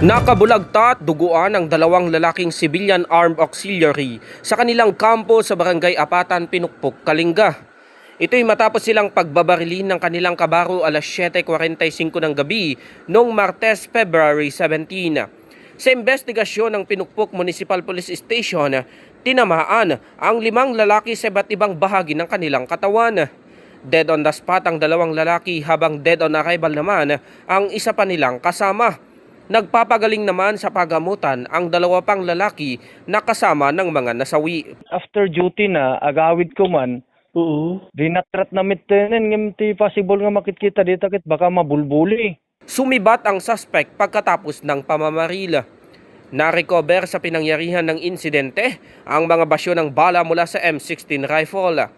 Nakabulagta at duguan ang dalawang lalaking civilian armed auxiliary sa kanilang kampo sa Barangay Apatan, Pinukpok, Kalinga. Ito'y matapos silang pagbabarilin ng kanilang kabaro alas 7:45 ng gabi noong Martes, February 17. Sa investigasyon ng Pinukpok Municipal Police Station, tinamaan ang 5 lalaki sa iba't ibang bahagi ng kanilang katawan. Dead on the spot ang dalawang lalaki habang dead on arrival naman ang isa pa nilang kasama. Nagpapagaling naman sa pagamutan ang 2 pang lalaki na kasama ng mga nasawi. After duty na, agawid ko man, dinatrat na mitenen, ngimti possible nga makikita dito kit baka mabulbuli. Sumibat ang suspect pagkatapos ng pamamaril. Na-recover sa pinangyarihan ng insidente ang mga basyo ng bala mula sa M16 rifle.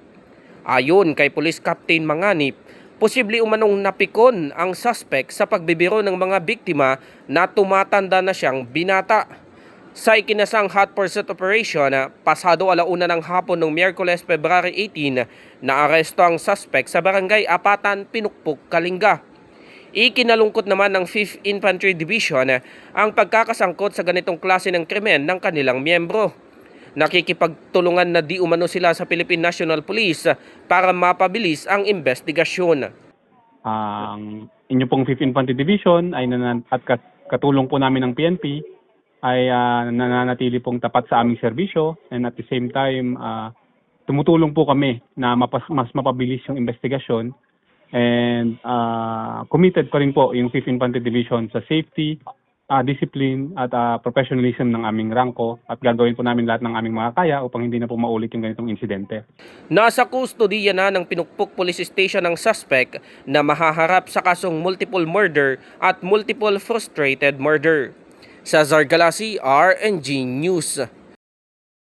Ayon kay Police Captain Manganip, posible umanong napikon ang suspect sa pagbibiro ng mga biktima na tumatanda na siyang binata. Sa ikinasang hot pursuit operation, pasado 1:00 ng hapon noong Miyerkules, February 18, naaresto ang suspect sa Barangay Apatan, Pinukpok, Kalinga. Ikinalungkot naman ng 5th Infantry Division ang pagkakasangkot sa ganitong klase ng krimen ng kanilang miyembro. Nakikipagtulungan na di umano sila sa Philippine National Police para mapabilis ang investigasyon. Ang inyo pong 5th Infantry Division ay at katulong po namin ng PNP ay nananatili pong tapat sa aming serbisyo, and at the same time tumutulong po kami na mas mapabilis yung investigasyon, and committed pa rin po yung 5th Infantry Division sa safety, discipline at professionalism ng aming rangko, at gagawin po namin lahat ng aming makakaya upang hindi na po maulit yung ganitong insidente. Nasa kustodiya na ng Pinukpok Police Station ang suspect na mahaharap sa kasong multiple murder at multiple frustrated murder. Sa Zargalasi, RNG News.